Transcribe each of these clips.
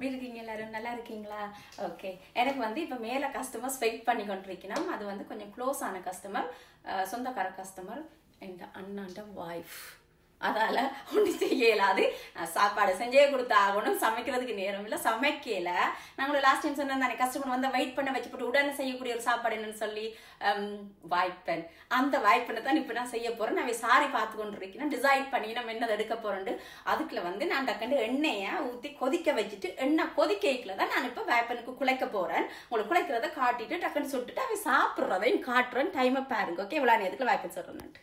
எப்படி இருக்கீங்க எல்லாரும்? நல்லா இருக்கீங்களா? ஓகே, எனக்கு வந்து இப்போ மேலே கஸ்டமர்ஸ் வெயிட் பண்ணி கொண்டிருக்கணும். அது வந்து கொஞ்சம் க்ளோஸ் ஆன கஸ்டமர், சொந்தக்கார கஸ்டமர், என் அண்ணாண்ட வைஃப். அதால ஒன்றும் செய்யலாது. சாப்பாடு செஞ்சே கொடுத்து ஆகணும். சமைக்கிறதுக்கு நேரம் இல்லை, சமைக்கல. நாங்களும் லாஸ்ட் டைம் சொன்னேன் தானே, கஸ்டமர் வந்து வெயிட் பண்ண வச்சுப்பட்டு உடனே செய்யக்கூடிய ஒரு சாப்பாடு என்னன்னு சொல்லி வாய்ப்பேன். அந்த வாய்ப்பெண்ணை தான் இப்போ நான் செய்ய போறேன். நான் சாரி பார்த்து கொண்டு இருக்கேன், டிசைட் பண்ணி நம்ம என்னதை எடுக்க போறேன். அதுக்குள்ள வந்து நான் டக்கண்டு எண்ணெயை ஊற்றி கொதிக்க வச்சுட்டு, எண்ணெய் கொதிக்கல தான் நான் இப்போ வாய்ப்பனுக்கு குழைக்க போறேன். உங்களுக்கு குழைக்கிறத காட்டிட்டு டக்குன்னு சுட்டுட்டு அவன் சாப்பிட்றதையும் காட்டுறேன். டைமை பாருங்க. ஓகே, இவ்வளோ நேரத்துக்கு வாய்ப்பு சொல்றேன்.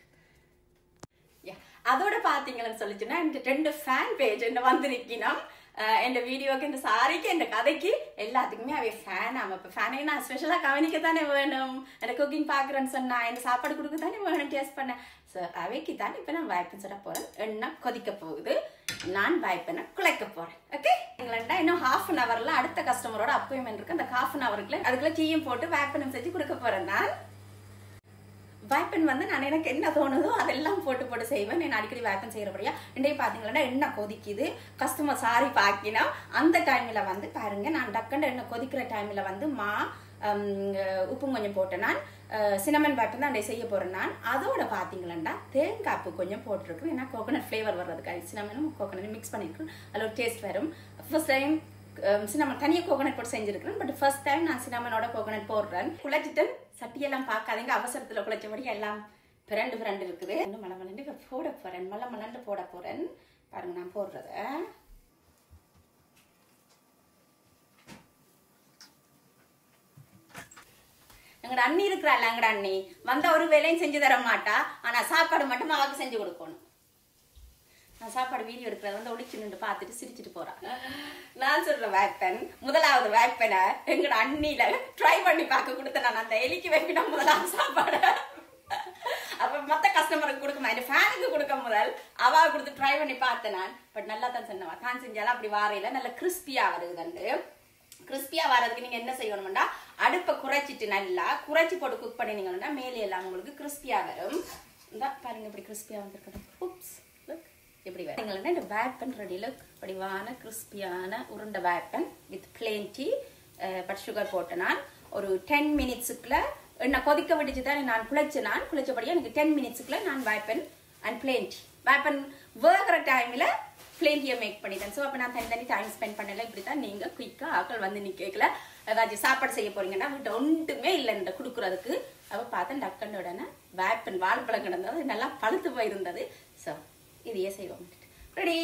அதோட பாத்தீங்கன்னு சொல்லிச்சுன்னா எனக்கு 2 ஃபேன் பேஜ் என்ன வந்திருக்கணும். என் வீடியோக்கு, இந்த சாரிக்கு, என் கதைக்கு எல்லாத்துக்குமே அவை ஃபேன். ஆமாம், இப்போ ஃபேனை நான் ஸ்பெஷலாக கவனிக்கத்தானே வேணும். எனக்கு குக்கிங் பார்க்குறேன்னு சொன்னா, என் சாப்பாடு கொடுக்க தானே வேணும், டேஸ்ட் பண்ணேன். ஸோ அவைக்கு தானே இப்போ நான் வாய்ப்பு சொல்ல போகிறேன். எண்ணெய் கொதிக்க போகுது, நான் வாய்ப்பெண்ணை குழைக்க போகிறேன். ஓகே, எங்களா இன்னும் ½ அன் ஹவரில் அடுத்த கஸ்டமரோட அப்பாயின்மெண்ட் இருக்கு. அந்த ½ அன் ஹவருக்குள்ள அதுக்குள்ள டீயும் போட்டு வாய்ப்பெண்ணை செஞ்சு கொடுக்க போகிறேன். நான் வாய்ப்பெண் வந்து நான் எனக்கு என்ன தோணுதோ அதெல்லாம் போட்டு செய்வேன். நான் அடிக்கடி வாய்ப்பெண் செய்யறபடியா இன்றைய பாத்தீங்கன்னா எண்ணெய் கொதிக்குது. கஸ்டமர் சாரி பாக்கினா அந்த டைம்ல வந்து பாருங்க, நான் டக்குன்னு எண்ணெய் கொதிக்கிற டைம்ல வந்து உப்பு கொஞ்சம் போட்டேன். நான் சினமன் வாய்ப்பெண் தான் செய்ய போறேன். நான் அதோட பாத்தீங்களா தேங்காய்ப்பு கொஞ்சம் போட்டிருக்கேன். ஏன்னா கோகனட் ஃபிளேவர் வர்றதுக்காக சினமனும் கோகனட் மிக்ஸ் பண்ணிருக்கேன். அதில் ஒரு டேஸ்ட் வரும். ஃபர்ஸ்ட் டைம் சினமன் தனியாக கோகனட் போட்டு செஞ்சிருக்கிறேன். பட் ஃபர்ஸ்ட் டைம் நான் சினமனோட கோகனட் போடுறேன். குழைச்சிட்டு சட்டியெல்லாம் பார்க்காதீங்க, அவசரத்தில் குழைச்சபடி எல்லாம் பிரண்டு இருக்குது. மலமலண்டு இப்போ போட போறேன். மலமலண்டு போட போறேன். பாருங்க நான் போடுறத. எங்கட அண்ணி இருக்கிறாள், எங்கட அண்ணி வந்த ஒரு வேலையும் செஞ்சு தர மாட்டா. ஆனா சாப்பாடு மட்டும் அவளுக்கு செஞ்சு கொடுக்கணும். நான் சாப்பாடு வீடியோ எடுக்கிறத வந்து ஒளிச்சு நின்று பார்த்துட்டு சிரிச்சுட்டு போறான். நான் சொல்ற வாய்ப்பெண், முதலாவது வாய்ப்பெண்ணை எங்கட அண்ணில ட்ரை பண்ணி பார்க்க கொடுத்தேன். நான் அந்த எலிக்கு வைக்கணும் முதலாவது சாப்பாடு. அப்ப மத்த கஸ்டமருக்கு கொடுக்க, இந்த ஃபேனுக்கு கொடுக்க முதல் அவா கொடுத்து ட்ரை பண்ணி பார்த்தேன் நான். பட் நல்லா தான் சொன்னவா, தான் செஞ்சாலும் அப்படி வாரையில நல்ல கிறிஸ்பியா வருதுண்டு. கிறிஸ்பியா வர்றதுக்கு நீங்க என்ன செய்யணும்னா, அடுப்பை குறைச்சிட்டு நல்லா குறைச்சி போட்டு குக் பண்ணினீங்கன்னா மேலே எல்லாம் உங்களுக்கு கிறிஸ்பியா வரும். இந்த பாருங்க இப்படி கிறிஸ்பியா வந்திருக்கணும். உப்ஸ், எப்படி வரீங்களா? இந்த வேப்பன் ரெடியில படிவான கிறிஸ்பியான உருண்டை weapon with plane tea, but sugar போட்டேன். நான் ஒரு 10 மினிட்ஸுக்குள்ள எண்ணெய் கொதிக்க விட்டுச்சு தான் நான் குழைச்சபடியா எனக்கு 10 மினிட்ஸுக்குள்ள நான் weapon and plane tea, weapon வேகிற டைம்ல பிளேன் டீயை மேக் பண்ணிட்டேன். ஸோ அப்போ நான் தனி டைம் ஸ்பெண்ட் பண்ணல. இப்படி தான் நீங்க குயிக்கா ஆக்கள் வந்து நீ கேட்கல ஏதாச்சும் சாப்பாடு செய்ய போறீங்கன்னா வீட்டை ஒன்றுமே இல்லைன்ற கொடுக்குறதுக்கு. அப்போ பார்த்தேன் டக்குன்னு உடனே வேப்பன் வாழைப்பழம் கிடந்தது, நல்லா பழுத்து போயிருந்தது. ஸோ இதையே செய்வோம். ரெடி?